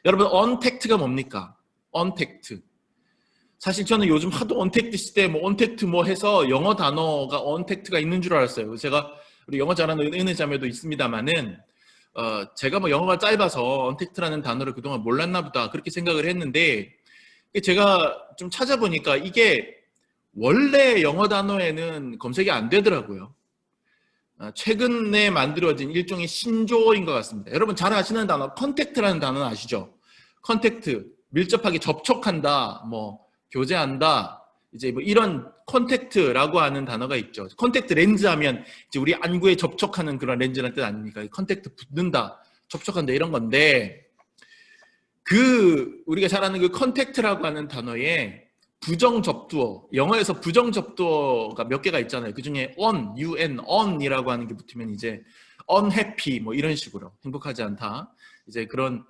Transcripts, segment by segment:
여러분 언택트가 뭡니까? 언택트. 사실 저는 요즘 하도 언택트 시대에 뭐 언택트 뭐 해서 영어 단어가 언택트가 있는 줄 알았어요. 제가 우리 영어 잘하는 은혜자매도 있습니다만은 제가 뭐 영어가 짧아서 언택트라는 단어를 그동안 몰랐나 보다 그렇게 생각을 했는데 제가 좀 찾아보니까 이게 원래 영어 단어에는 검색이 안 되더라고요. 최근에 만들어진 일종의 신조어인 것 같습니다. 여러분 잘 아시는 단어 컨택트라는 단어는 아시죠? 컨택트, 밀접하게 접촉한다, 뭐 교제한다, 이제 뭐 이런 컨택트라고 하는 단어가 있죠. 컨택트 렌즈 하면 이제 우리 안구에 접촉하는 그런 렌즈라는 뜻 아닙니까? 컨택트 붙는다, 접촉한다 이런 건데 우리가 잘 아는 그 컨택트라고 하는 단어에 부정접두어, 영어에서 부정접두어가 몇 개가 있잖아요. 그 중에 on이라고 하는 게 붙으면 이제 unhappy 뭐 이런 식으로 행복하지 않다. 이제 그런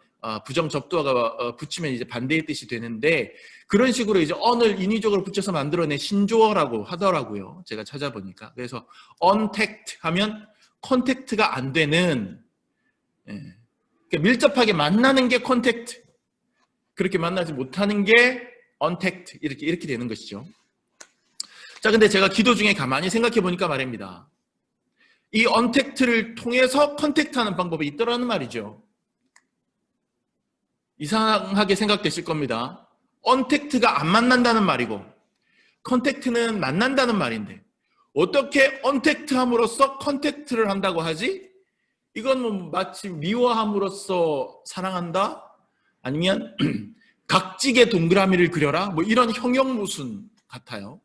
부정접두어가 붙이면 이제 반대의 뜻이 되는데 그런 식으로 이제 on을 인위적으로 붙여서 만들어낸 신조어라고 하더라고요. 제가 찾아보니까. 그래서 untact 하면 컨택트가 안 되는, 그러니까 밀접하게 만나는 게 컨택트, 그렇게 만나지 못하는 게 untact 이렇게 되는 것이죠. 자, 근데 제가 기도 중에 가만히 생각해 보니까 말입니다. 이 untact를 통해서 컨택트하는 방법이 있더라는 말이죠. 이상하게 생각되실 겁니다. untact가 안 만난다는 말이고 컨택트는 만난다는 말인데 어떻게 untact함으로써 컨택트를 한다고 하지? 이건 뭐 마치 미워함으로써 사랑한다? 아니면 각지게 동그라미를 그려라? 뭐 이런 형용무순 같아요.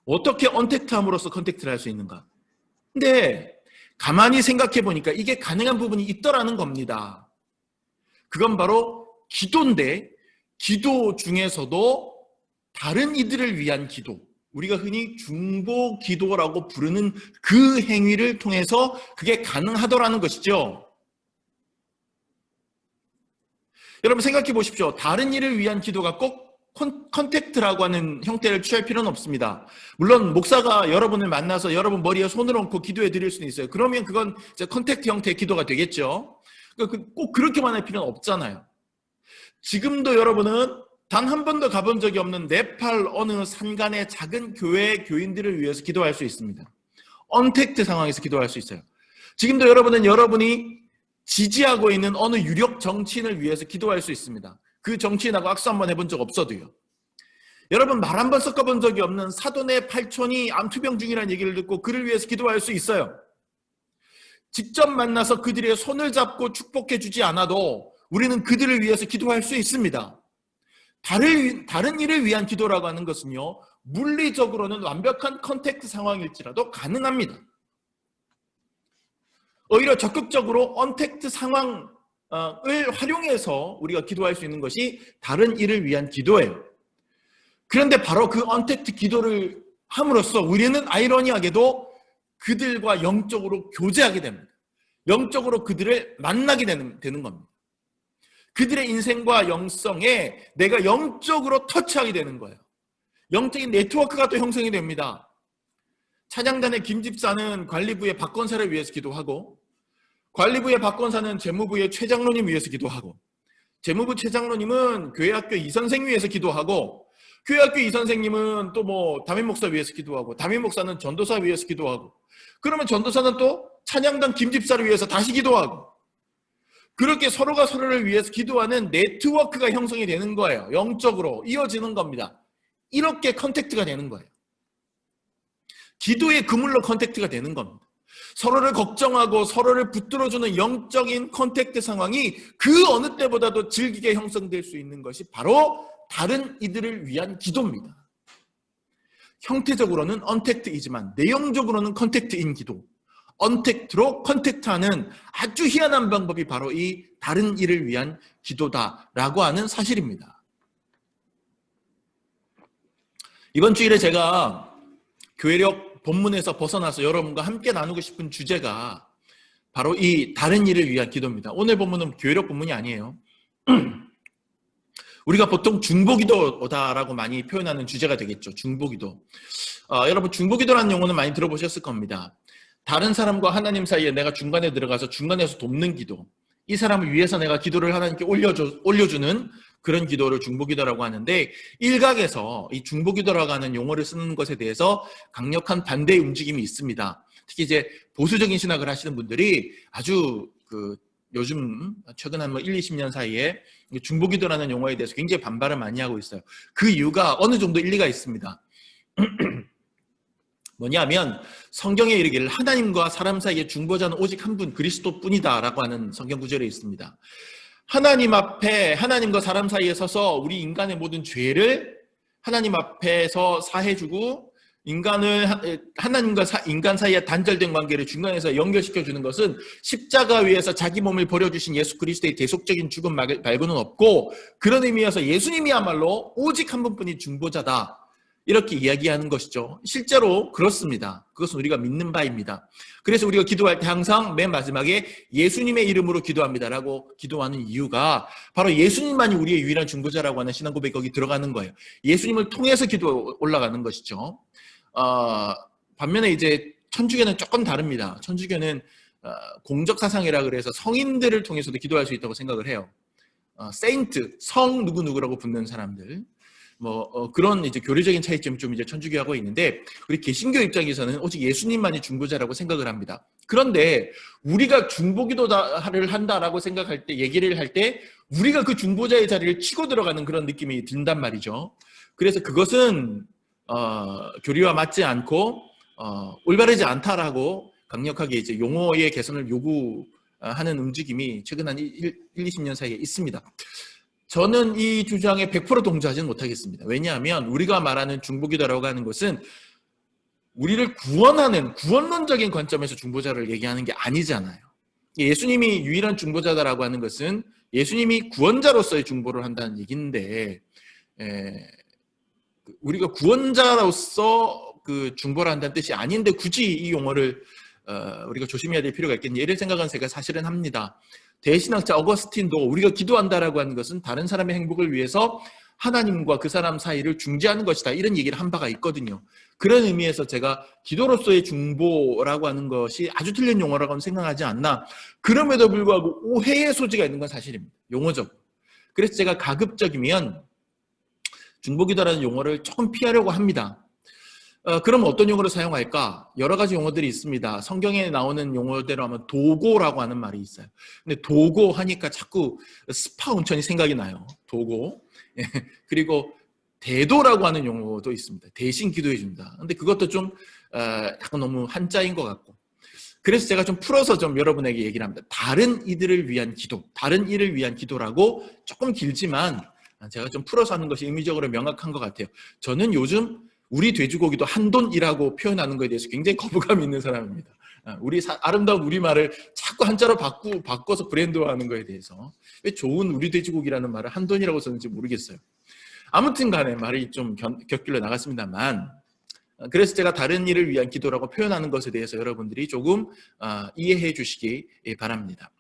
어떻게 언택트함으로써 컨택트를 할 수 있는가? 근데 가만히 생각해 보니까 이게 가능한 부분이 있더라는 겁니다. 그건 바로 기도인데 기도 중에서도 다른 이들을 위한 기도, 우리가 흔히 중보 기도라고 부르는 그 행위를 통해서 그게 가능하더라는 것이죠. 여러분 생각해 보십시오. 다른 일을 위한 기도가 꼭 컨택트라고 하는 형태를 취할 필요는 없습니다. 물론 목사가 여러분을 만나서 여러분 머리에 손을 얹고 기도해 드릴 수는 있어요. 그러면 그건 이제 컨택트 형태의 기도가 되겠죠. 꼭 그렇게만 할 필요는 없잖아요. 지금도 여러분은 단 한 번도 가본 적이 없는 네팔 어느 산간의 작은 교회 교인들을 위해서 기도할 수 있습니다. 언택트 상황에서 기도할 수 있어요. 지금도 여러분은 여러분이 지지하고 있는 어느 유력 정치인을 위해서 기도할 수 있습니다. 그 정치인하고 악수 한번 해본 적 없어도요. 여러분 말 한 번 섞어본 적이 없는 사돈의 팔촌이 암투병 중이라는 얘기를 듣고 그를 위해서 기도할 수 있어요. 직접 만나서 그들의 손을 잡고 축복해 주지 않아도 우리는 그들을 위해서 기도할 수 있습니다. 다른 일을 위한 기도라고 하는 것은요, 물리적으로는 완벽한 컨택트 상황일지라도 가능합니다. 오히려 적극적으로 언택트 상황을 활용해서 우리가 기도할 수 있는 것이 다른 일을 위한 기도예요. 그런데 바로 그 언택트 기도를 함으로써 우리는 아이러니하게도 그들과 영적으로 교제하게 됩니다. 영적으로 그들을 만나게 되는 겁니다. 그들의 인생과 영성에 내가 영적으로 터치하게 되는 거예요. 영적인 네트워크가 또 형성이 됩니다. 찬양단의 김집사는 관리부의 박건사를 위해서 기도하고, 관리부의 박건사는 재무부의 최장로님 위해서 기도하고, 재무부 최장로님은 교회학교 이선생 위해서 기도하고, 교회학교 이선생님은 또 뭐 담임목사 위해서 기도하고, 담임목사는 전도사 위해서 기도하고, 그러면 전도사는 또 찬양단 김집사를 위해서 다시 기도하고, 그렇게 서로가 서로를 위해서 기도하는 네트워크가 형성이 되는 거예요. 영적으로 이어지는 겁니다. 이렇게 컨택트가 되는 거예요. 기도의 그물로 컨택트가 되는 겁니다. 서로를 걱정하고 서로를 붙들어주는 영적인 컨택트 상황이 그 어느 때보다도 즐기게 형성될 수 있는 것이 바로 다른 이들을 위한 기도입니다. 형태적으로는 언택트이지만 내용적으로는 컨택트인 기도. 언택트로 컨택트하는 아주 희한한 방법이 바로 이 다른 일을 위한 기도다라고 하는 사실입니다. 이번 주일에 제가 교회력 본문에서 벗어나서 여러분과 함께 나누고 싶은 주제가 바로 이 다른 일을 위한 기도입니다. 오늘 본문은 교회력 본문이 아니에요. 우리가 보통 중보기도다라고 많이 표현하는 주제가 되겠죠. 중보기도. 여러분 중보기도라는 용어는 많이 들어보셨을 겁니다. 다른 사람과 하나님 사이에 내가 중간에 들어가서 중간에서 돕는 기도, 이 사람을 위해서 내가 기도를 하나님께 올려주는 그런 기도를 중보기도라고 하는데, 일각에서 이 중보기도라고 하는 용어를 쓰는 것에 대해서 강력한 반대 움직임이 있습니다. 특히 이제 보수적인 신학을 하시는 분들이 아주 요즘 최근 한 1, 20년 사이에 중보기도라는 용어에 대해서 굉장히 반발을 많이 하고 있어요. 그 이유가 어느 정도 일리가 있습니다. 뭐냐면 성경에 이르기를 하나님과 사람 사이의 중보자는 오직 한 분 그리스도뿐이다 라고 하는 성경 구절에 있습니다. 하나님 앞에, 하나님과 사람 사이에 서서 우리 인간의 모든 죄를 하나님 앞에서 사해주고, 하나님과 인간 사이의 단절된 관계를 중간에서 연결시켜주는 것은 십자가 위에서 자기 몸을 버려주신 예수 그리스도의 대속적인 죽음 말고는 없고, 그런 의미에서 예수님이야말로 오직 한 분뿐인 중보자다, 이렇게 이야기하는 것이죠. 실제로 그렇습니다. 그것은 우리가 믿는 바입니다. 그래서 우리가 기도할 때 항상 맨 마지막에 예수님의 이름으로 기도합니다라고 기도하는 이유가 바로 예수님만이 우리의 유일한 중보자라고 하는 신앙 고백이 거기 들어가는 거예요. 예수님을 통해서 기도 올라가는 것이죠. 반면에 이제 천주교는 조금 다릅니다. 천주교는 공적 사상이라 그래서 성인들을 통해서도 기도할 수 있다고 생각을 해요. 세인트, 성 누구누구라고 붙는 사람들. 그런 이제 교리적인 차이점이 좀 이제 천주교하고 있는데, 우리 개신교 입장에서는 오직 예수님만이 중보자라고 생각을 합니다. 그런데 우리가 중보기도를 한다라고 생각할 때, 얘기를 할 때 우리가 그 중보자의 자리를 치고 들어가는 그런 느낌이 든단 말이죠. 그래서 그것은 교리와 맞지 않고 올바르지 않다라고 강력하게 이제 용어의 개선을 요구하는 움직임이 최근 한 1, 20년 사이에 있습니다. 저는 이 주장에 100% 동조하지는 못하겠습니다. 왜냐하면 우리가 말하는 중보기도라고 하는 것은 우리를 구원하는 구원론적인 관점에서 중보자를 얘기하는 게 아니잖아요. 예수님이 유일한 중보자다라고 하는 것은 예수님이 구원자로서의 중보를 한다는 얘기인데, 우리가 구원자로서 그 중보를 한다는 뜻이 아닌데 굳이 이 용어를 우리가 조심해야 될 필요가 있겠냐, 이런 생각은 제가 사실은 합니다. 대신학자 어거스틴도 우리가 기도한다라고 하는 것은 다른 사람의 행복을 위해서 하나님과 그 사람 사이를 중재하는 것이다, 이런 얘기를 한 바가 있거든요. 그런 의미에서 제가 기도로서의 중보라고 하는 것이 아주 틀린 용어라고는 생각하지 않나. 그럼에도 불구하고 오해의 소지가 있는 건 사실입니다. 용어적으로. 그래서 제가 가급적이면 중보기도라는 용어를 조금 피하려고 합니다. 그럼 어떤 용어를 사용할까? 여러 가지 용어들이 있습니다. 성경에 나오는 용어대로 하면 도고라고 하는 말이 있어요. 근데 도고 하니까 자꾸 스파 온천이 생각이 나요. 도고. 그리고 대도라고 하는 용어도 있습니다. 대신 기도해준다. 근데 그것도 좀 약간 너무 한자인 것 같고. 그래서 제가 좀 풀어서 좀 여러분에게 얘기를 합니다. 다른 이들을 위한 기도, 다른 이를 위한 기도라고 조금 길지만 제가 좀 풀어서 하는 것이 의미적으로 명확한 것 같아요. 저는 요즘 우리 돼지고기도 한돈이라고 표현하는 것에 대해서 굉장히 거부감이 있는 사람입니다. 아름다운 우리말을 자꾸 한자로 바꿔서 브랜드화하는 것에 대해서 왜 좋은 우리 돼지고기라는 말을 한돈이라고 썼는지 모르겠어요. 아무튼 간에 말이 좀 곁길로 나갔습니다만, 그래서 제가 다른 일을 위한 기도라고 표현하는 것에 대해서 여러분들이 조금 이해해 주시기 바랍니다.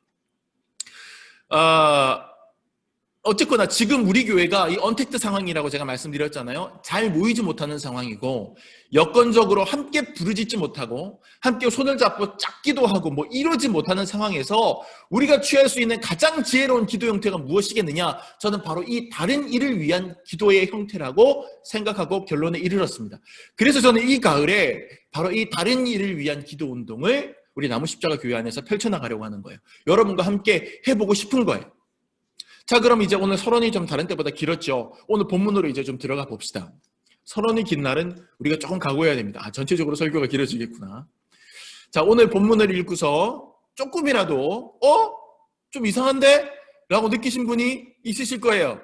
어쨌거나 지금 우리 교회가 이 언택트 상황이라고 제가 말씀드렸잖아요. 잘 모이지 못하는 상황이고, 여건적으로 함께 부르짖지 못하고 함께 손을 잡고 짝기도 하고 이루지 못하는 상황에서 우리가 취할 수 있는 가장 지혜로운 기도 형태가 무엇이겠느냐? 저는 바로 이 다른 일을 위한 기도의 형태라고 생각하고 결론에 이르렀습니다. 그래서 저는 이 가을에 바로 이 다른 일을 위한 기도 운동을 우리 나무십자가 교회 안에서 펼쳐나가려고 하는 거예요. 여러분과 함께 해보고 싶은 거예요. 자, 그럼 이제 오늘 서론이 좀 다른 때보다 길었죠. 오늘 본문으로 이제 좀 들어가 봅시다. 서론이 긴 날은 우리가 조금 각오해야 됩니다. 전체적으로 설교가 길어지겠구나. 자, 오늘 본문을 읽고서 조금이라도 좀 이상한데? 라고 느끼신 분이 있으실 거예요.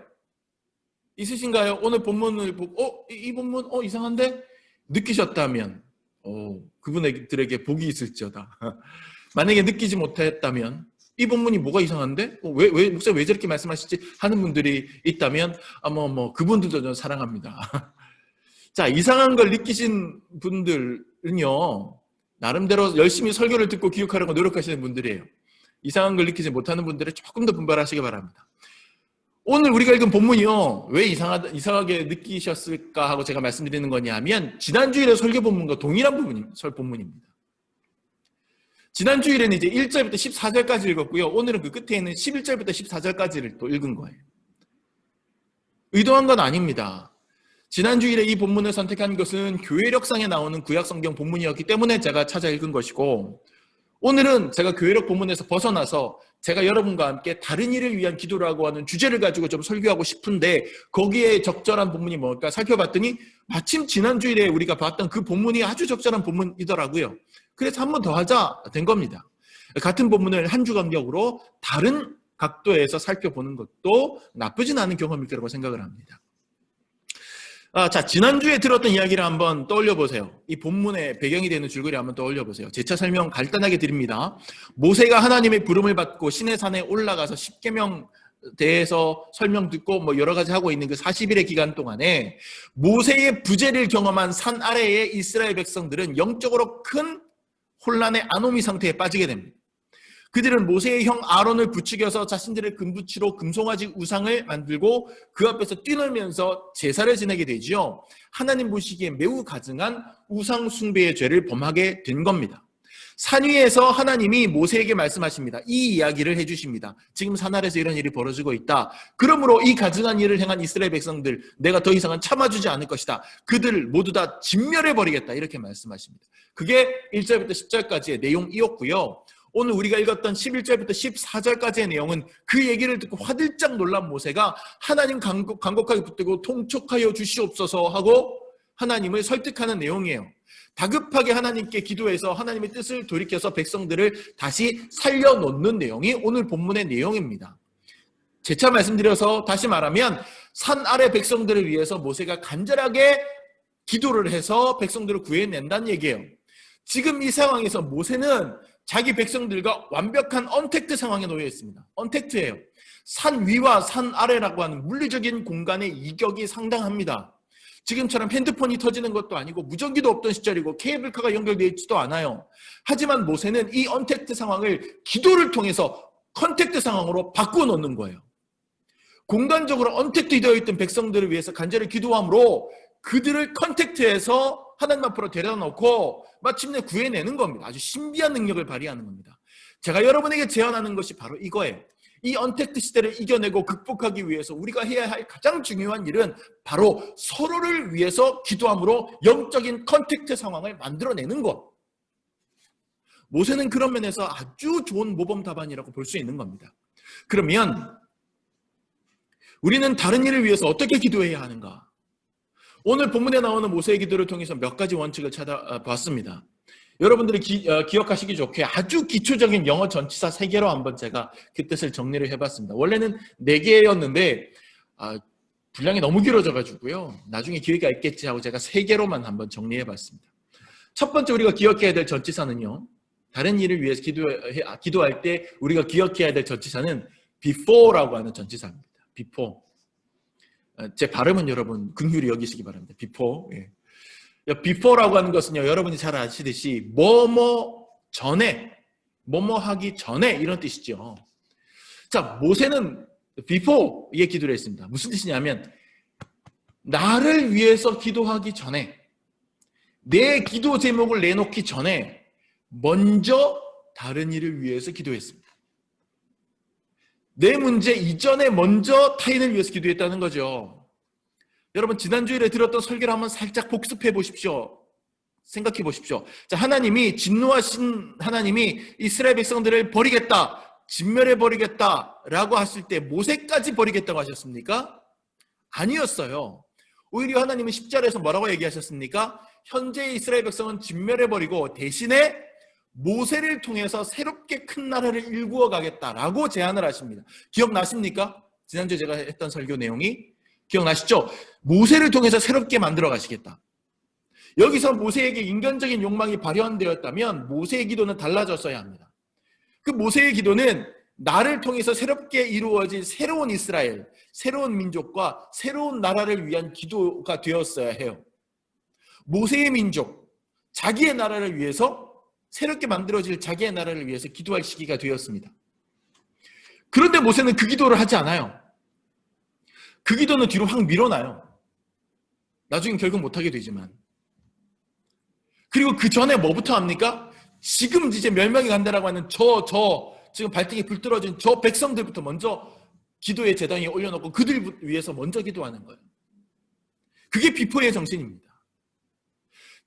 있으신가요? 오늘 본문을 보고 이 본문 이상한데? 느끼셨다면 그분들에게 복이 있을지어다. 만약에 느끼지 못했다면, 이 본문이 뭐가 이상한데? 목사님 왜 저렇게 말씀하시지? 하는 분들이 있다면 그분들도 저는 사랑합니다. 자, 이상한 걸 느끼신 분들은요, 나름대로 열심히 설교를 듣고 기억하려고 노력하시는 분들이에요. 이상한 걸 느끼지 못하는 분들은 조금 더 분발하시기 바랍니다. 오늘 우리가 읽은 본문이요, 왜 이상하게 느끼셨을까 하고 제가 말씀드리는 거냐면, 지난주일의 설교 본문과 동일한 본문입니다. 지난 주일에는 이제 1절부터 14절까지 읽었고요. 오늘은 그 끝에 있는 11절부터 14절까지를 또 읽은 거예요. 의도한 건 아닙니다. 지난 주일에 이 본문을 선택한 것은 교회력상에 나오는 구약성경 본문이었기 때문에 제가 찾아 읽은 것이고, 오늘은 제가 교회력 본문에서 벗어나서 제가 여러분과 함께 다른 일을 위한 기도라고 하는 주제를 가지고 좀 설교하고 싶은데, 거기에 적절한 본문이 뭘까 살펴봤더니 마침 지난 주일에 우리가 봤던 그 본문이 아주 적절한 본문이더라고요. 그래서 한 번 더 하자 된 겁니다. 같은 본문을 한 주 간격으로 다른 각도에서 살펴보는 것도 나쁘진 않은 경험일 거라고 생각을 합니다. 자, 지난주에 들었던 이야기를 한번 떠올려 보세요. 이 본문의 배경이 되는 줄거리 한번 떠올려 보세요. 재차 설명 간단하게 드립니다. 모세가 하나님의 부름을 받고 시내산에 올라가서 십계명 대해서 설명 듣고 뭐 여러 가지 하고 있는 그 40일의 기간 동안에 모세의 부재를 경험한 산 아래의 이스라엘 백성들은 영적으로 큰 혼란의 아노미 상태에 빠지게 됩니다. 그들은 모세의 형 아론을 부추겨서 자신들의 금부치로 금송아지 우상을 만들고 그 앞에서 뛰놀면서 제사를 지내게 되지요. 하나님 보시기에 매우 가증한 우상 숭배의 죄를 범하게 된 겁니다. 산 위에서 하나님이 모세에게 말씀하십니다. 이 이야기를 해주십니다. 지금 산 아래에서 이런 일이 벌어지고 있다. 그러므로 이 가증한 일을 행한 이스라엘 백성들 내가 더 이상은 참아주지 않을 것이다. 그들을 모두 다 진멸해버리겠다. 이렇게 말씀하십니다. 그게 1절부터 10절까지의 내용이었고요. 오늘 우리가 읽었던 11절부터 14절까지의 내용은 그 얘기를 듣고 화들짝 놀란 모세가 하나님 간곡하게 붙들고 통촉하여 주시옵소서 하고 하나님을 설득하는 내용이에요. 다급하게 하나님께 기도해서 하나님의 뜻을 돌이켜서 백성들을 다시 살려놓는 내용이 오늘 본문의 내용입니다. 재차 말씀드려서 다시 말하면 산 아래 백성들을 위해서 모세가 간절하게 기도를 해서 백성들을 구해낸다는 얘기예요. 지금 이 상황에서 모세는 자기 백성들과 완벽한 언택트 상황에 놓여 있습니다. 언택트예요. 산 위와 산 아래라고 하는 물리적인 공간의 이격이 상당합니다. 지금처럼 핸드폰이 터지는 것도 아니고 무전기도 없던 시절이고 케이블카가 연결되어 있지도 않아요. 하지만 모세는 이 언택트 상황을 기도를 통해서 컨택트 상황으로 바꾸어 놓는 거예요. 공간적으로 언택트 되어 있던 백성들을 위해서 간절히 기도함으로 그들을 컨택트해서 하나님 앞으로 데려다 놓고 마침내 구해내는 겁니다. 아주 신비한 능력을 발휘하는 겁니다. 제가 여러분에게 제안하는 것이 바로 이거예요. 이 언택트 시대를 이겨내고 극복하기 위해서 우리가 해야 할 가장 중요한 일은 바로 서로를 위해서 기도함으로 영적인 컨택트 상황을 만들어내는 것. 모세는 그런 면에서 아주 좋은 모범 답안이라고 볼 수 있는 겁니다. 그러면 우리는 다른 일을 위해서 어떻게 기도해야 하는가? 오늘 본문에 나오는 모세의 기도를 통해서 몇 가지 원칙을 찾아봤습니다. 여러분들이 기억하시기 좋게 아주 기초적인 영어 전치사 3개로 한번 제가 그 뜻을 정리를 해봤습니다. 원래는 4개였는데 분량이 너무 길어져가지고요. 나중에 기회가 있겠지 하고 제가 3개로만 한번 정리해봤습니다. 첫 번째 우리가 기억해야 될 전치사는요. 다른 일을 위해서 기도할 때 우리가 기억해야 될 전치사는 before라고 하는 전치사입니다. before. 제 발음은 여러분 긍휼히 여기시기 바랍니다. before. before라고 하는 것은요, 여러분이 잘 아시듯이 뭐뭐 전에, 뭐뭐 하기 전에 이런 뜻이죠. 자, 모세는 before에 기도를 했습니다. 무슨 뜻이냐면 나를 위해서 기도하기 전에, 내 기도 제목을 내놓기 전에 먼저 다른 일을 위해서 기도했습니다. 내 문제 이전에 먼저 타인을 위해서 기도했다는 거죠. 여러분 지난주일에 들었던 설교를 한번 살짝 복습해 보십시오. 생각해 보십시오. 자, 하나님이 진노하신 하나님이 이스라엘 백성들을 버리겠다, 진멸해 버리겠다라고 하실 때 모세까지 버리겠다고 하셨습니까? 아니었어요. 오히려 하나님은 10절에서 뭐라고 얘기하셨습니까? 현재 이스라엘 백성은 진멸해 버리고 대신에 모세를 통해서 새롭게 큰 나라를 일구어 가겠다라고 제안을 하십니다. 기억나십니까? 지난주에 제가 했던 설교 내용이 기억나시죠? 모세를 통해서 새롭게 만들어 가시겠다. 여기서 모세에게 인간적인 욕망이 발현되었다면 모세의 기도는 달라졌어야 합니다. 그 모세의 기도는 나를 통해서 새롭게 이루어질 새로운 이스라엘, 새로운 민족과 새로운 나라를 위한 기도가 되었어야 해요. 모세의 민족, 자기의 나라를 위해서 새롭게 만들어질 자기의 나라를 위해서 기도할 시기가 되었습니다. 그런데 모세는 그 기도를 하지 않아요. 그 기도는 뒤로 확 밀어놔요. 나중엔 결국 못하게 되지만. 그리고 그 전에 뭐부터 합니까? 지금 이제 멸망이 간다라고 하는 지금 발등에 불 떨어진 저 백성들부터 먼저 기도의 제단에 올려놓고 그들 위해서 먼저 기도하는 거예요. 그게 비포의 정신입니다.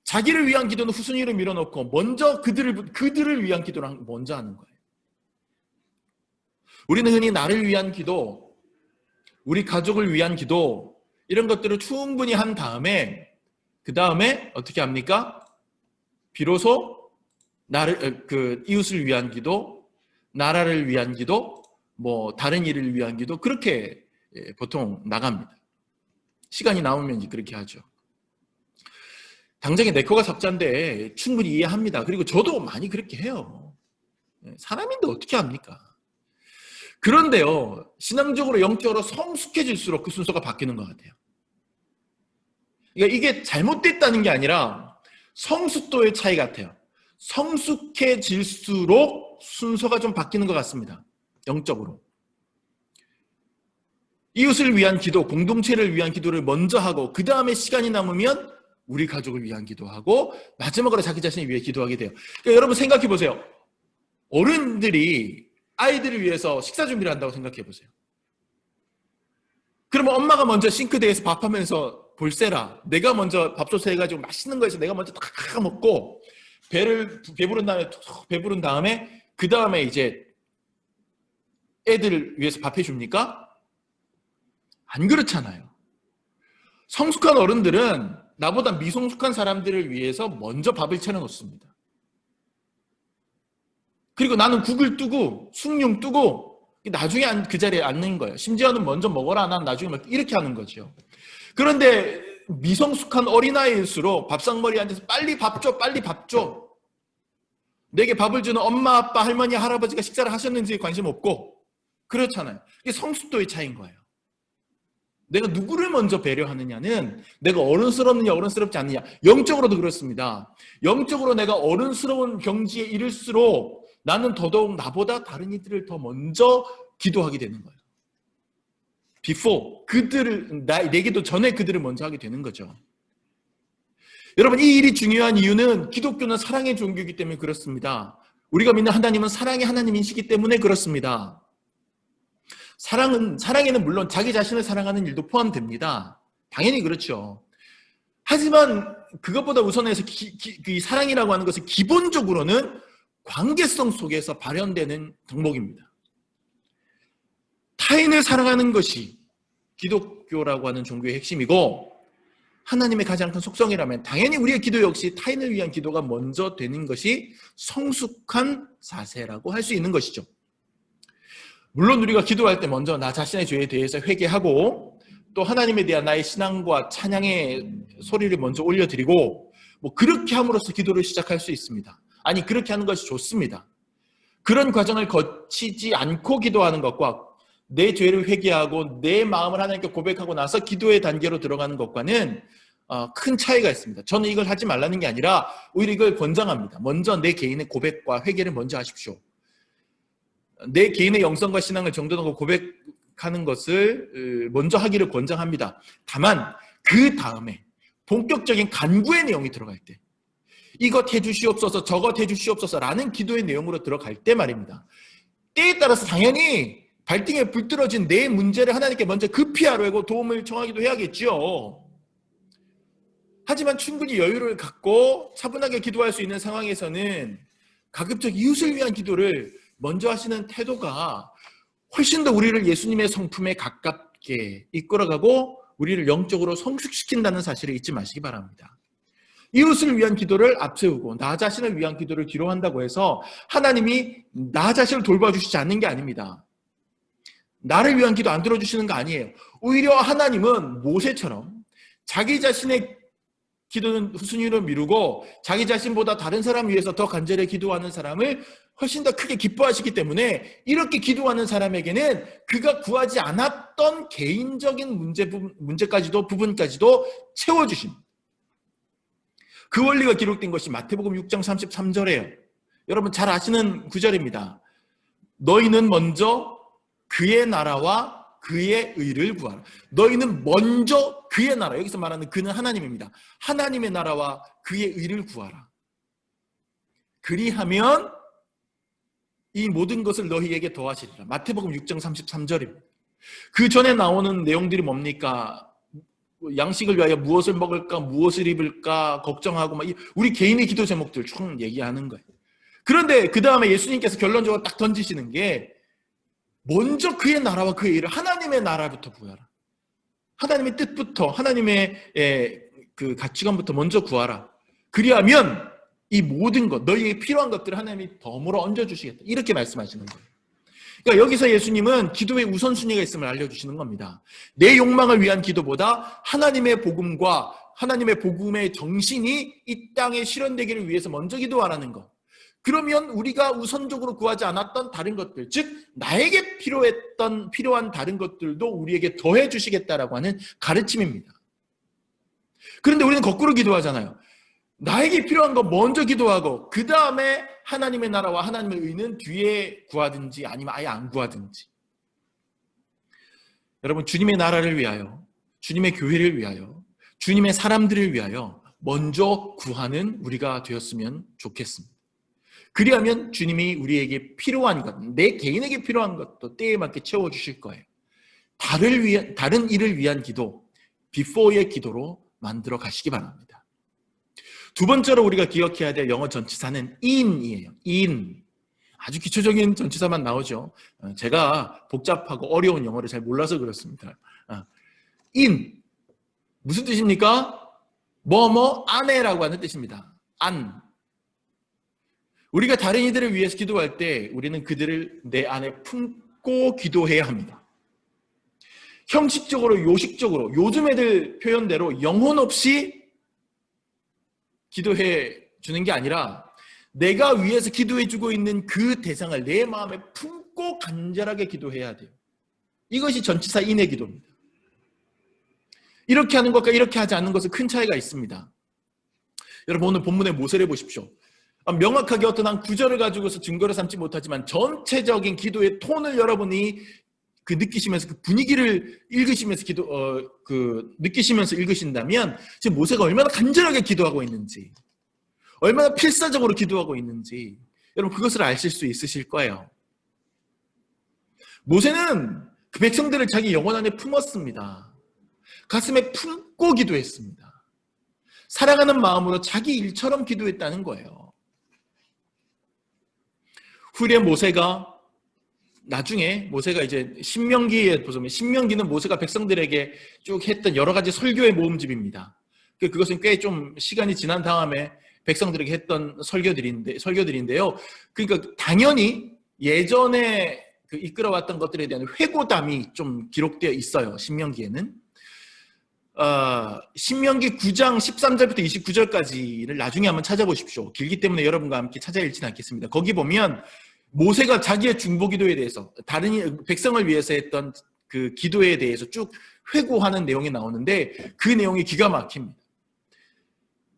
자기를 위한 기도는 후순위로 밀어놓고 먼저 그들을 위한 기도를 먼저 하는 거예요. 우리는 흔히 나를 위한 기도, 우리 가족을 위한 기도 이런 것들을 충분히 한 다음에 그 다음에 어떻게 합니까? 비로소 이웃을 위한 기도, 나라를 위한 기도, 다른 일을 위한 기도 그렇게 보통 나갑니다. 시간이 남으면 그렇게 하죠. 당장에 내 코가 석자인데 충분히 이해합니다. 그리고 저도 많이 그렇게 해요. 사람인데 어떻게 합니까? 그런데요, 신앙적으로 영적으로 성숙해질수록 그 순서가 바뀌는 것 같아요. 그러니까 이게 잘못됐다는 게 아니라 성숙도의 차이 같아요. 성숙해질수록 순서가 좀 바뀌는 것 같습니다. 영적으로. 이웃을 위한 기도, 공동체를 위한 기도를 먼저 하고 그 다음에 시간이 남으면 우리 가족을 위한 기도하고 마지막으로 자기 자신을 위해 기도하게 돼요. 그러니까 여러분 생각해 보세요. 어른들이 아이들을 위해서 식사 준비를 한다고 생각해 보세요. 그러면 엄마가 먼저 싱크대에서 밥하면서 볼세라. 내가 먼저 밥솥에 해가지고 맛있는 거 해서 내가 먼저 다 먹고 배부른 다음에 그 다음에 이제 애들을 위해서 밥 해줍니까? 안 그렇잖아요. 성숙한 어른들은 나보다 미성숙한 사람들을 위해서 먼저 밥을 차려놓습니다. 그리고 나는 국을 뜨고 숭늉 뜨고 나중에 그 자리에 앉는 거예요. 심지어는 먼저 먹어라, 난 나중에 먹 이렇게 하는 거죠. 그런데 미성숙한 어린아이일수록 밥상머리에 앉아서 빨리 밥 줘, 빨리 밥 줘. 내게 밥을 주는 엄마, 아빠, 할머니, 할아버지가 식사를 하셨는지에 관심 없고 그렇잖아요. 이게 성숙도의 차이인 거예요. 내가 누구를 먼저 배려하느냐는 내가 어른스럽느냐 어른스럽지 않느냐. 영적으로도 그렇습니다. 영적으로 내가 어른스러운 경지에 이를수록 나는 더더욱 나보다 다른 이들을 더 먼저 기도하게 되는 거예요. before 내게도 전에 그들을 먼저 하게 되는 거죠. 여러분 이 일이 중요한 이유는 기독교는 사랑의 종교이기 때문에 그렇습니다. 우리가 믿는 하나님은 사랑의 하나님이시기 때문에 그렇습니다. 사랑에는 물론 자기 자신을 사랑하는 일도 포함됩니다. 당연히 그렇죠. 하지만 그것보다 우선해서 이 사랑이라고 하는 것은 기본적으로는 관계성 속에서 발현되는 덕목입니다. 타인을 사랑하는 것이 기독교라고 하는 종교의 핵심이고 하나님의 가장 큰 속성이라면 당연히 우리의 기도 역시 타인을 위한 기도가 먼저 되는 것이 성숙한 자세라고 할 수 있는 것이죠. 물론 우리가 기도할 때 먼저 나 자신의 죄에 대해서 회개하고 또 하나님에 대한 나의 신앙과 찬양의 소리를 먼저 올려드리고 그렇게 함으로써 기도를 시작할 수 있습니다. 아니 그렇게 하는 것이 좋습니다. 그런 과정을 거치지 않고 기도하는 것과 내 죄를 회개하고 내 마음을 하나님께 고백하고 나서 기도의 단계로 들어가는 것과는 큰 차이가 있습니다. 저는 이걸 하지 말라는 게 아니라 오히려 이걸 권장합니다. 먼저 내 개인의 고백과 회개를 먼저 하십시오. 내 개인의 영성과 신앙을 정돈하고 고백하는 것을 먼저 하기를 권장합니다. 다만 그 다음에 본격적인 간구의 내용이 들어갈 때 이것 해주시옵소서 저것 해주시옵소서라는 기도의 내용으로 들어갈 때 말입니다. 때에 따라서 당연히 발등에 불 떨어진 내 문제를 하나님께 먼저 급히 하려고 도움을 청하기도 해야겠죠. 하지만 충분히 여유를 갖고 차분하게 기도할 수 있는 상황에서는 가급적 이웃을 위한 기도를 먼저 하시는 태도가 훨씬 더 우리를 예수님의 성품에 가깝게 이끌어가고 우리를 영적으로 성숙시킨다는 사실을 잊지 마시기 바랍니다. 이웃을 위한 기도를 앞세우고 나 자신을 위한 기도를 뒤로 한다고 해서 하나님이 나 자신을 돌봐주시지 않는 게 아닙니다. 나를 위한 기도 안 들어주시는 거 아니에요. 오히려 하나님은 모세처럼 자기 자신의 기도는 후순위로 미루고 자기 자신보다 다른 사람 위해서 더 간절히 기도하는 사람을 훨씬 더 크게 기뻐하시기 때문에 이렇게 기도하는 사람에게는 그가 구하지 않았던 개인적인 부분까지도 채워주십니다. 그 원리가 기록된 것이 마태복음 6장 33절이에요. 여러분 잘 아시는 구절입니다. 너희는 먼저 그의 나라와 그의 의를 구하라. 너희는 먼저 그의 나라, 여기서 말하는 그는 하나님입니다. 하나님의 나라와 그의 의를 구하라. 그리하면 이 모든 것을 너희에게 더하시리라. 마태복음 6장 33절입니다. 그 전에 나오는 내용들이 뭡니까? 양식을 위하여 무엇을 먹을까, 무엇을 입을까 걱정하고 막 우리 개인의 기도 제목들 쭉 얘기하는 거예요. 그런데 그 다음에 예수님께서 결론적으로 딱 던지시는 게 먼저 그의 나라와 그의 일을 하나님의 나라부터 구하라. 하나님의 뜻부터 하나님의 그 가치관부터 먼저 구하라. 그리하면 이 모든 것 너희에게 필요한 것들을 하나님이 덤으로 얹어주시겠다. 이렇게 말씀하시는 거예요. 그러니까 여기서 예수님은 기도의 우선순위가 있음을 알려주시는 겁니다. 내 욕망을 위한 기도보다 하나님의 복음과 하나님의 복음의 정신이 이 땅에 실현되기를 위해서 먼저 기도하라는 것. 그러면 우리가 우선적으로 구하지 않았던 다른 것들, 즉 나에게 필요한 다른 것들도 우리에게 더해 주시겠다라고 하는 가르침입니다. 그런데 우리는 거꾸로 기도하잖아요. 나에게 필요한 거 먼저 기도하고 그 다음에 하나님의 나라와 하나님의 의는 뒤에 구하든지 아니면 아예 안 구하든지. 여러분, 주님의 나라를 위하여, 주님의 교회를 위하여, 주님의 사람들을 위하여 먼저 구하는 우리가 되었으면 좋겠습니다. 그리하면 주님이 우리에게 필요한 것, 내 개인에게 필요한 것도 때에 맞게 채워주실 거예요. 다른 일을 위한 기도, before의 기도로 만들어 가시기 바랍니다. 두 번째로 우리가 기억해야 될 영어 전치사는 in이에요. in. 아주 기초적인 전치사만 나오죠. 제가 복잡하고 어려운 영어를 잘 몰라서 그렇습니다. in. 무슨 뜻입니까? 뭐뭐 안에라고 하는 뜻입니다. 안. 우리가 다른 이들을 위해서 기도할 때 우리는 그들을 내 안에 품고 기도해야 합니다. 형식적으로, 요식적으로, 요즘 애들 표현대로 영혼 없이 기도해 주는 게 아니라 내가 위해서 기도해 주고 있는 그 대상을 내 마음에 품고 간절하게 기도해야 돼요. 이것이 전치사 인의 기도입니다. 이렇게 하는 것과 이렇게 하지 않는 것은 큰 차이가 있습니다. 여러분, 오늘 본문의 모세를 보십시오. 명확하게 어떤 한 구절을 가지고서 증거를 삼지 못하지만 전체적인 기도의 톤을 여러분이 느끼시면서 그 분위기를 읽으시면서 느끼시면서 읽으신다면 지금 모세가 얼마나 간절하게 기도하고 있는지, 얼마나 필사적으로 기도하고 있는지 여러분 그것을 아실 수 있으실 거예요. 모세는 그 백성들을 자기 영혼 안에 품었습니다. 가슴에 품고 기도했습니다. 사랑하는 마음으로 자기 일처럼 기도했다는 거예요. 후에 나중에 모세가 이제 신명기에 보면 신명기는 모세가 백성들에게 쭉 했던 여러 가지 설교의 모음집입니다. 그것은 꽤 좀 시간이 지난 다음에 백성들에게 했던 설교들인데요. 그러니까 당연히 예전에 이끌어왔던 것들에 대한 회고담이 좀 기록되어 있어요. 신명기에는. 신명기 9장 13절부터 29절까지를 나중에 한번 찾아보십시오. 길기 때문에 여러분과 함께 찾아 읽지는 않겠습니다. 거기 보면 모세가 자기의 중보기도에 대해서 다른 백성을 위해서 했던 그 기도에 대해서 쭉 회고하는 내용이 나오는데 그 내용이 기가 막힙니다.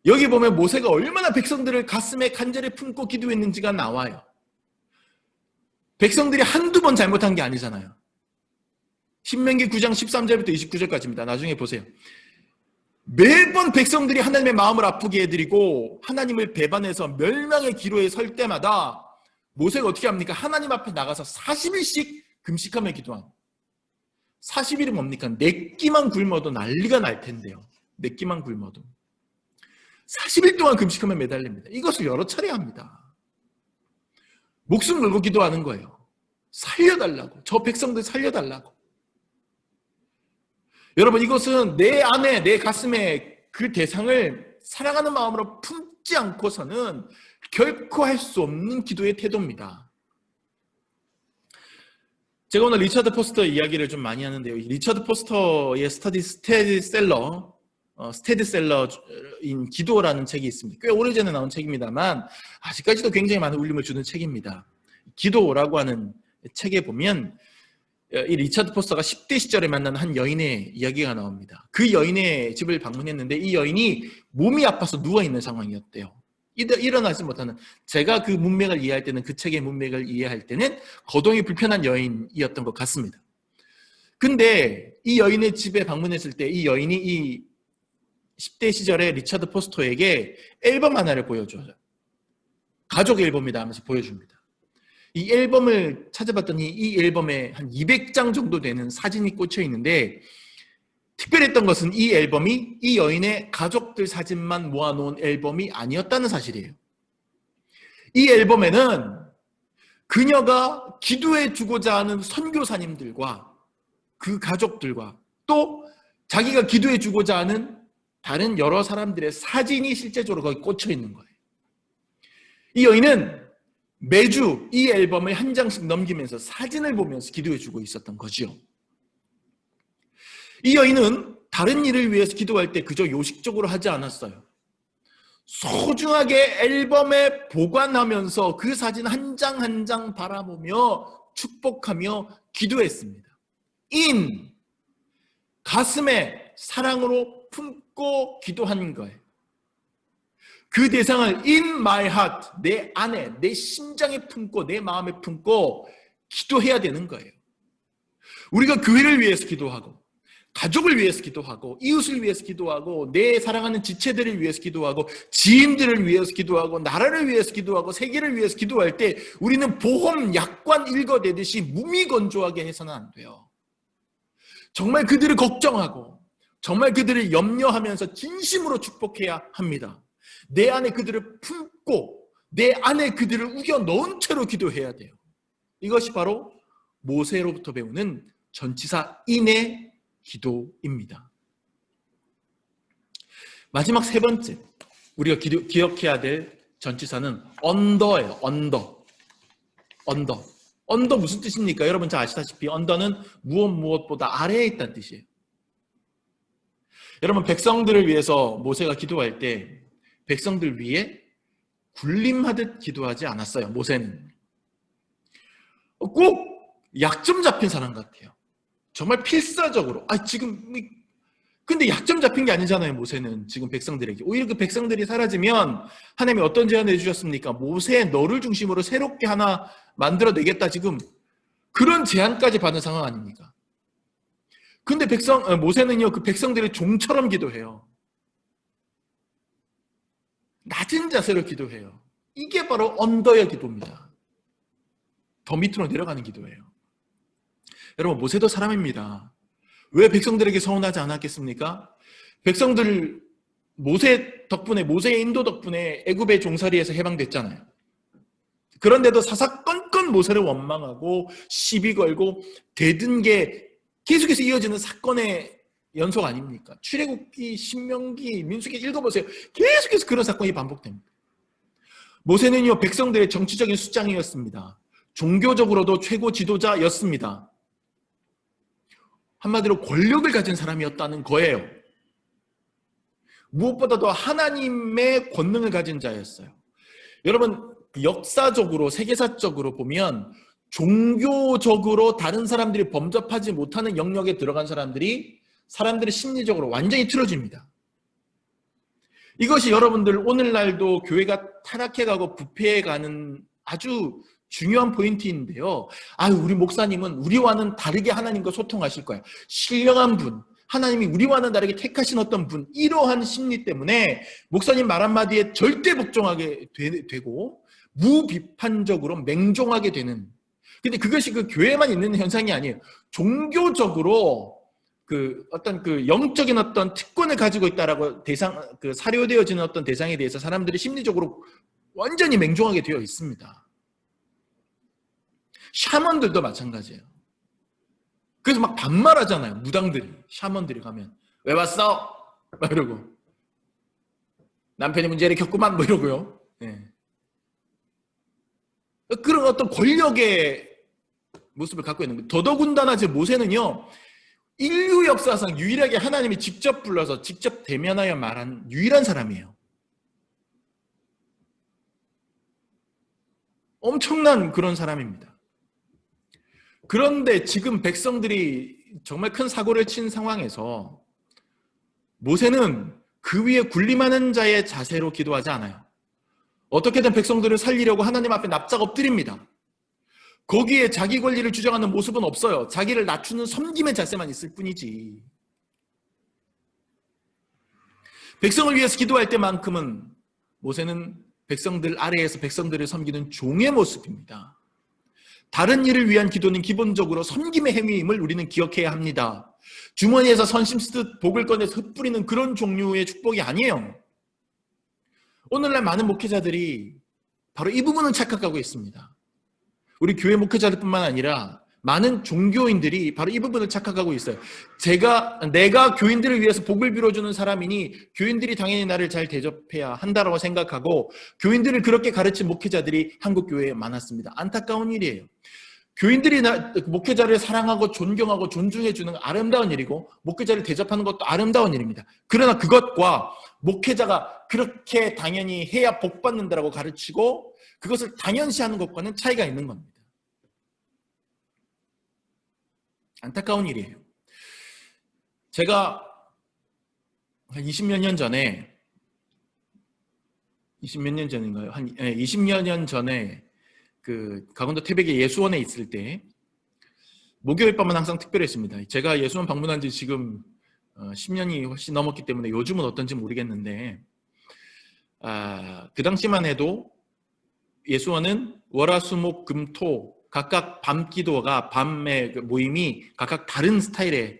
여기 보면 모세가 얼마나 백성들을 가슴에 간절히 품고 기도했는지가 나와요. 백성들이 한두 번 잘못한 게 아니잖아요. 신명기 9장 13절부터 29절까지입니다. 나중에 보세요. 매번 백성들이 하나님의 마음을 아프게 해드리고 하나님을 배반해서 멸망의 기로에 설 때마다 모세가 어떻게 합니까? 하나님 앞에 나가서 40일씩 금식하며 기도한. 40일은 뭡니까? 네 끼만 굶어도 난리가 날 텐데요. 네 끼만 굶어도. 40일 동안 금식하며 매달립니다. 이것을 여러 차례 합니다. 목숨 걸고 기도하는 거예요. 살려달라고. 저 백성들 살려달라고. 여러분, 이것은 내 안에, 내 가슴에 그 대상을 사랑하는 마음으로 품지 않고서는 결코 할 수 없는 기도의 태도입니다. 제가 오늘 리처드 포스터 이야기를 좀 많이 하는데요. 리처드 포스터의 스테디셀러인 기도라는 책이 있습니다. 꽤 오래전에 나온 책입니다만 아직까지도 굉장히 많은 울림을 주는 책입니다. 기도라고 하는 책에 보면 이 리처드 포스터가 10대 시절에 만난 한 여인의 이야기가 나옵니다. 그 여인의 집을 방문했는데 이 여인이 몸이 아파서 누워있는 상황이었대요. 일어나지 못하는, 제가 그 문맥을 이해할 때는, 그 책의 문맥을 이해할 때는 거동이 불편한 여인이었던 것 같습니다. 근데 이 여인의 집에 방문했을 때 이 여인이 이 10대 시절에 리처드 포스터에게 앨범 하나를 보여줘요. 가족 앨범이다 하면서 보여줍니다. 이 앨범을 찾아봤더니 이 앨범에 한 200장 정도 되는 사진이 꽂혀 있는데, 특별했던 것은 이 앨범이 이 여인의 가족들 사진만 모아놓은 앨범이 아니었다는 사실이에요. 이 앨범에는 그녀가 기도해 주고자 하는 선교사님들과 그 가족들과 또 자기가 기도해 주고자 하는 다른 여러 사람들의 사진이 실제적으로 거기 꽂혀 있는 거예요. 이 여인은 매주 이 앨범을 한 장씩 넘기면서 사진을 보면서 기도해 주고 있었던 거죠. 이 여인은 다른 일을 위해서 기도할 때 그저 요식적으로 하지 않았어요. 소중하게 앨범에 보관하면서 그 사진 한 장 한 장 바라보며 축복하며 기도했습니다. 가슴에 사랑으로 품고 기도한 거예요. 그 대상을 in my heart, 내 안에, 내 심장에 품고 내 마음에 품고 기도해야 되는 거예요. 우리가 교회를 위해서 기도하고 가족을 위해서 기도하고 이웃을 위해서 기도하고 내 사랑하는 지체들을 위해서 기도하고 지인들을 위해서 기도하고 나라를 위해서 기도하고 세계를 위해서 기도할 때 우리는 보험 약관 읽어대듯이 무미건조하게 해서는 안 돼요. 정말 그들을 걱정하고 정말 그들을 염려하면서 진심으로 축복해야 합니다. 내 안에 그들을 품고 내 안에 그들을 우겨 넣은 채로 기도해야 돼요. 이것이 바로 모세로부터 배우는 전치사 인의 기도입니다. 마지막 세 번째 우리가 기억해야 될 전치사는 언더예요. 언더 무슨 뜻입니까? 여러분 잘 아시다시피 언더는 무엇보다 아래에 있다는 뜻이에요. 여러분 백성들을 위해서 모세가 기도할 때 백성들 위에 군림하듯 기도하지 않았어요. 모세는 꼭 약점 잡힌 사람 같아요. 정말 필사적으로 근데 약점 잡힌 게 아니잖아요. 모세는 지금 백성들에게 오히려 그 백성들이 사라지면 하나님이 어떤 제안을 해주셨습니까? 모세 너를 중심으로 새롭게 하나 만들어내겠다, 지금 그런 제안까지 받는 상황 아닙니까? 근데 모세는요 그 백성들의 종처럼 기도해요. 낮은 자세로 기도해요. 이게 바로 언더의 기도입니다. 더 밑으로 내려가는 기도예요. 여러분 모세도 사람입니다. 왜 백성들에게 서운하지 않았겠습니까? 백성들 모세 덕분에, 모세의 인도 덕분에 애굽의 종살이에서 해방됐잖아요. 그런데도 사사건건 모세를 원망하고 시비 걸고 대든 게 계속해서 이어지는 사건의 연속 아닙니까? 출애굽기, 신명기, 민수기 읽어보세요. 계속해서 그런 사건이 반복됩니다. 모세는요 백성들의 정치적인 수장이었습니다. 종교적으로도 최고 지도자였습니다. 한마디로 권력을 가진 사람이었다는 거예요. 무엇보다도 하나님의 권능을 가진 자였어요. 여러분 역사적으로 세계사적으로 보면 종교적으로 다른 사람들이 범접하지 못하는 영역에 들어간 사람들이 사람들이 심리적으로 완전히 틀어집니다. 이것이 여러분들 오늘날도 교회가 타락해가고 부패해가는 아주 중요한 포인트인데요. 우리 목사님은 우리와는 다르게 하나님과 소통하실 거야. 신령한 분, 하나님이 우리와는 다르게 택하신 어떤 분, 이러한 심리 때문에 목사님 말 한마디에 절대 복종하게 되고 무비판적으로 맹종하게 되는. 근데 그것이 그 교회에만 있는 현상이 아니에요. 종교적으로 어떤 영적인 어떤 특권을 가지고 있다라고 사료되어지는 어떤 대상에 대해서 사람들이 심리적으로 완전히 맹종하게 되어 있습니다. 샤먼들도 마찬가지예요. 그래서 막 반말하잖아요. 무당들이, 샤먼들이 가면 왜 왔어? 막 이러고 남편이 문제를 겪구만 뭐 이러고요. 네. 그런 어떤 권력의 모습을 갖고 있는 거예요. 더더군다나 제 모세는요 인류 역사상 유일하게 하나님이 직접 불러서 직접 대면하여 말한 유일한 사람이에요. 엄청난 그런 사람입니다. 그런데 지금 백성들이 정말 큰 사고를 친 상황에서 모세는 그 위에 군림하는 자의 자세로 기도하지 않아요. 어떻게든 백성들을 살리려고 하나님 앞에 납작 엎드립니다. 거기에 자기 권리를 주장하는 모습은 없어요. 자기를 낮추는 섬김의 자세만 있을 뿐이지. 백성을 위해서 기도할 때만큼은 모세는 백성들 아래에서 백성들을 섬기는 종의 모습입니다. 다른 일을 위한 기도는 기본적으로 섬김의 행위임을 우리는 기억해야 합니다. 주머니에서 선심 쓰듯 복을 꺼내서 흩뿌리는 그런 종류의 축복이 아니에요. 오늘날 많은 목회자들이 바로 이 부분을 착각하고 있습니다. 우리 교회 목회자들뿐만 아니라 많은 종교인들이 바로 이 부분을 착각하고 있어요. 내가 교인들을 위해서 복을 빌어주는 사람이니 교인들이 당연히 나를 잘 대접해야 한다고 생각하고 교인들을 그렇게 가르친 목회자들이 한국 교회에 많았습니다. 안타까운 일이에요. 교인들이 목회자를 사랑하고 존경하고 존중해주는 아름다운 일이고 목회자를 대접하는 것도 아름다운 일입니다. 그러나 그것과 목회자가 그렇게 당연히 해야 복 받는다라고 가르치고 그것을 당연시하는 것과는 차이가 있는 겁니다. 안타까운 일이에요. 제가 한 20몇 년 전에 20몇 년 전인가요? 한 20여 년 전에 그 강원도 태백의 예수원에 있을 때 목요일 밤은 항상 특별했습니다. 제가 예수원 방문한 지 지금 10년이 훨씬 넘었기 때문에 요즘은 어떤지 모르겠는데 그 당시만 해도 예수원은 월화수목 금토 각각 밤 기도가 밤의 모임이 각각 다른 스타일의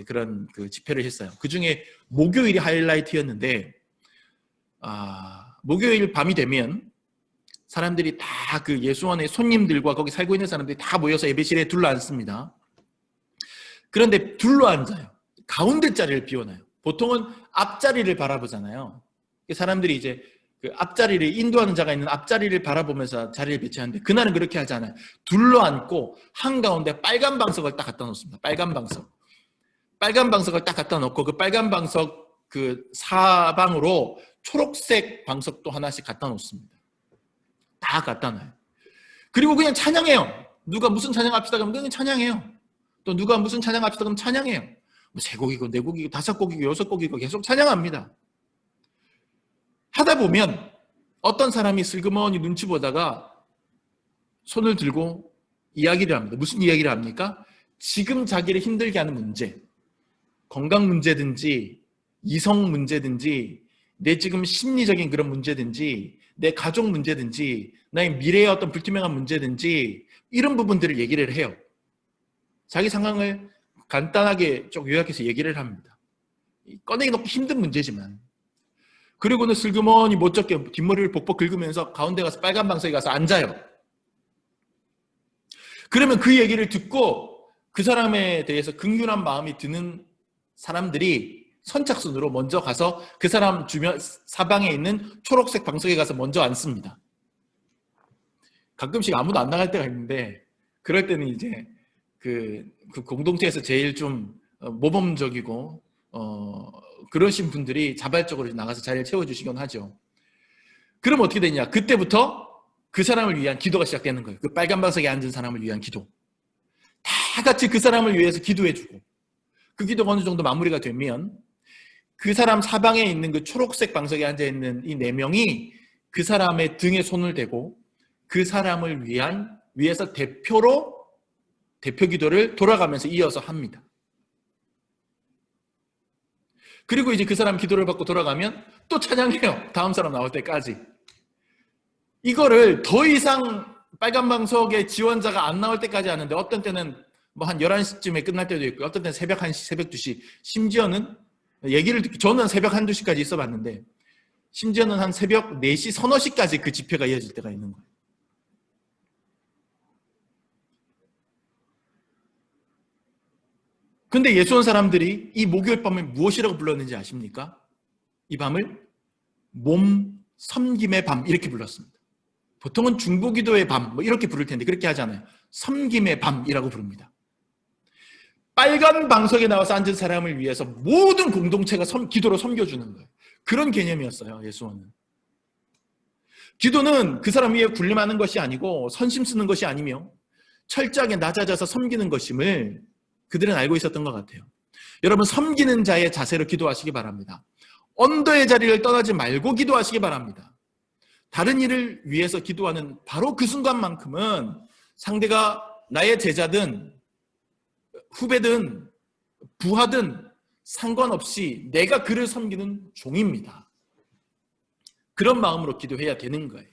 그런 그 집회를 했어요. 그 중에 목요일이 하이라이트였는데 목요일 밤이 되면 사람들이 다 그 예수원의 손님들과 거기 살고 있는 사람들이 다 모여서 예배실에 둘러앉습니다. 그런데 둘러앉아요. 가운데 자리를 비워놔요. 보통은 앞자리를 바라보잖아요. 사람들이 이제 그 앞자리를 인도하는 자가 있는 앞자리를 바라보면서 자리를 배치하는데 그날은 그렇게 하지 않아요. 둘러앉고 한가운데 빨간 방석을 딱 갖다 놓습니다. 빨간 방석을 딱 갖다 놓고 그 빨간 방석 그 사방으로 초록색 방석도 하나씩 갖다 놓습니다. 다 갖다 놔요. 그리고 그냥 찬양해요. 누가 무슨 찬양합시다 그러면 그냥 찬양해요. 또 누가 무슨 찬양합시다 그러면 찬양해요. 뭐 3곡이고 4곡이고 5곡이고 6곡이고 계속 찬양합니다. 하다 보면 어떤 사람이 슬그머니 눈치 보다가 손을 들고 이야기를 합니다. 무슨 이야기를 합니까? 지금 자기를 힘들게 하는 문제, 건강 문제든지 이성 문제든지 내 지금 심리적인 그런 문제든지 내 가족 문제든지 나의 미래의 어떤 불투명한 문제든지 이런 부분들을 얘기를 해요. 자기 상황을 간단하게 좀 요약해서 얘기를 합니다. 꺼내기 너무 힘든 문제지만 그리고는 슬그머니 못적게 뒷머리를 복복 긁으면서 가운데 가서 빨간 방석에 가서 앉아요. 그러면 그 얘기를 듣고 그 사람에 대해서 긍휼한 마음이 드는 사람들이 선착순으로 먼저 가서 그 사람 주변 사방에 있는 초록색 방석에 가서 먼저 앉습니다. 가끔씩 아무도 안 나갈 때가 있는데 그럴 때는 이제 그 공동체에서 제일 좀 모범적이고 그러신 분들이 자발적으로 나가서 자리를 채워주시곤 하죠. 그럼 어떻게 되냐? 그때부터 그 사람을 위한 기도가 시작되는 거예요. 그 빨간 방석에 앉은 사람을 위한 기도. 다 같이 그 사람을 위해서 기도해주고 그 기도가 어느 정도 마무리가 되면 그 사람 사방에 있는 그 초록색 방석에 앉아있는 이 4명이 그 사람의 등에 손을 대고 그 사람을 위해서 대표 기도를 돌아가면서 이어서 합니다. 그리고 이제 그 사람 기도를 받고 돌아가면 또 찬양해요. 다음 사람 나올 때까지. 이거를 더 이상 빨간 방석에 지원자가 안 나올 때까지 하는데 어떤 때는 뭐 한 11시쯤에 끝날 때도 있고 어떤 때는 새벽 1시, 새벽 2시 심지어는 얘기를 듣기 저는 새벽 1, 2시까지 있어봤는데 심지어는 한 새벽 4시, 서너 시까지 그 집회가 이어질 때가 있는 거예요. 근데 예수원 사람들이 이 목요일 밤을 무엇이라고 불렀는지 아십니까? 이 밤을 몸 섬김의 밤 이렇게 불렀습니다. 보통은 중보기도의 밤 뭐 이렇게 부를 텐데 그렇게 하지 않아요. 섬김의 밤이라고 부릅니다. 빨간 방석에 나와서 앉은 사람을 위해서 모든 공동체가 기도로 섬겨주는 거예요. 그런 개념이었어요. 예수원은. 기도는 그 사람 위에 군림하는 것이 아니고 선심 쓰는 것이 아니며 철저하게 낮아져서 섬기는 것임을 그들은 알고 있었던 것 같아요. 여러분 섬기는 자의 자세로 기도하시기 바랍니다. 언더의 자리를 떠나지 말고 기도하시기 바랍니다. 다른 일을 위해서 기도하는 바로 그 순간만큼은 상대가 나의 제자든 후배든 부하든 상관없이 내가 그를 섬기는 종입니다. 그런 마음으로 기도해야 되는 거예요.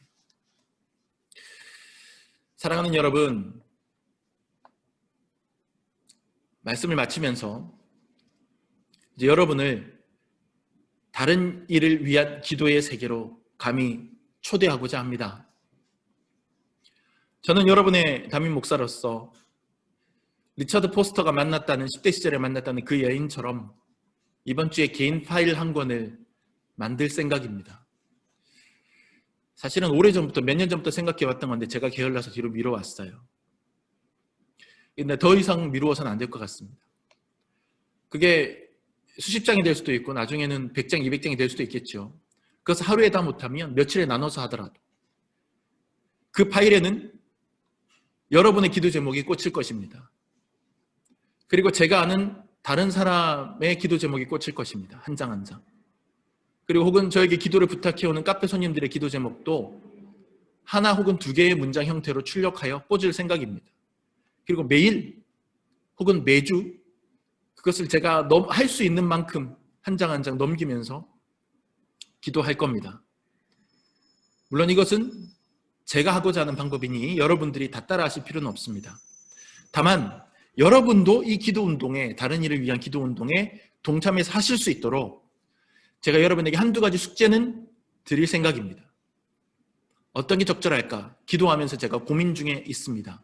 사랑하는 여러분, 말씀을 마치면서 이제 여러분을 다른 일을 위한 기도의 세계로 감히 초대하고자 합니다. 저는 여러분의 담임 목사로서 리처드 포스터가 만났다는 10대 시절에 만났다는 그 여인처럼 이번 주에 개인 파일 한 권을 만들 생각입니다. 사실은 오래전부터 몇 년 전부터 생각해 왔던 건데 제가 게을러서 뒤로 미뤄왔어요. 근데 더 이상 미루어서는 안 될 것 같습니다. 그게 수십 장이 될 수도 있고 나중에는 100장, 200장이 될 수도 있겠죠. 그래서 하루에 다 못하면 며칠에 나눠서 하더라도 그 파일에는 여러분의 기도 제목이 꽂힐 것입니다. 그리고 제가 아는 다른 사람의 기도 제목이 꽂힐 것입니다. 한 장 한 장. 그리고 혹은 저에게 기도를 부탁해오는 카페 손님들의 기도 제목도 하나 혹은 두 개의 문장 형태로 출력하여 꽂을 생각입니다. 그리고 매일 혹은 매주 그것을 제가 할 수 있는 만큼 한 장 한 장 넘기면서 기도할 겁니다. 물론 이것은 제가 하고자 하는 방법이니 여러분들이 다 따라하실 필요는 없습니다. 다만 여러분도 이 기도 운동에, 다른 일을 위한 기도 운동에 동참해서 하실 수 있도록 제가 여러분에게 한두 가지 숙제는 드릴 생각입니다. 어떤 게 적절할까? 기도하면서 제가 고민 중에 있습니다.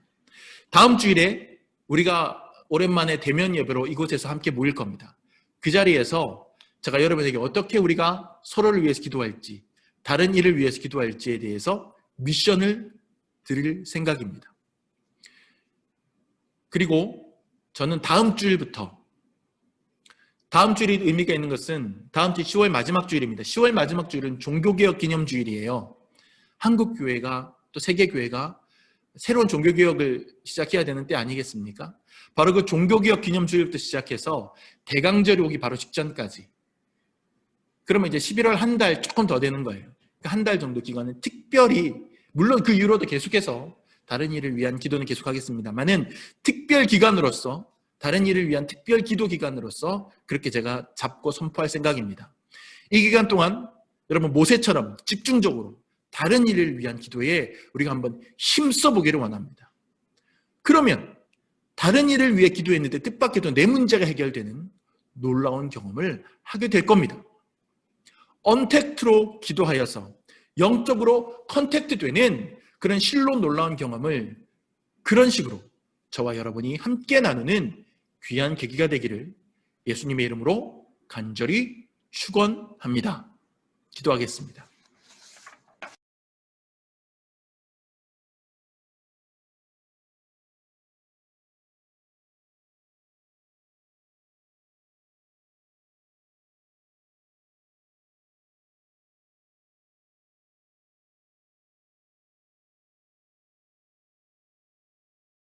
다음 주일에 우리가 오랜만에 대면 예배로 이곳에서 함께 모일 겁니다. 그 자리에서 제가 여러분에게 어떻게 우리가 서로를 위해서 기도할지, 다른 일을 위해서 기도할지에 대해서 미션을 드릴 생각입니다. 그리고 저는 다음 주일부터, 다음 주일이 의미가 있는 것은 다음 주 10월 마지막 주일입니다. 10월 마지막 주일은 종교개혁 기념주일이에요. 한국교회가 또 세계교회가 새로운 종교개혁을 시작해야 되는 때 아니겠습니까? 바로 그 종교개혁 기념주일부터 시작해서 대강절이 오기 바로 직전까지. 그러면 이제 11월 한 달 조금 더 되는 거예요. 한 달 정도 기간은 특별히, 물론 그 이후로도 계속해서 다른 일을 위한 기도는 계속하겠습니다만은 특별 기간으로서, 다른 일을 위한 특별 기도 기간으로서 그렇게 제가 잡고 선포할 생각입니다. 이 기간 동안 여러분 모세처럼 집중적으로 다른 일을 위한 기도에 우리가 한번 힘써 보기를 원합니다. 그러면 다른 일을 위해 기도했는데 뜻밖에도 내 문제가 해결되는 놀라운 경험을 하게 될 겁니다. 언택트로 기도하여서 영적으로 컨택트 되는 그런 실로 놀라운 경험을 그런 식으로 저와 여러분이 함께 나누는 귀한 계기가 되기를 예수님의 이름으로 간절히 축원합니다. 기도하겠습니다.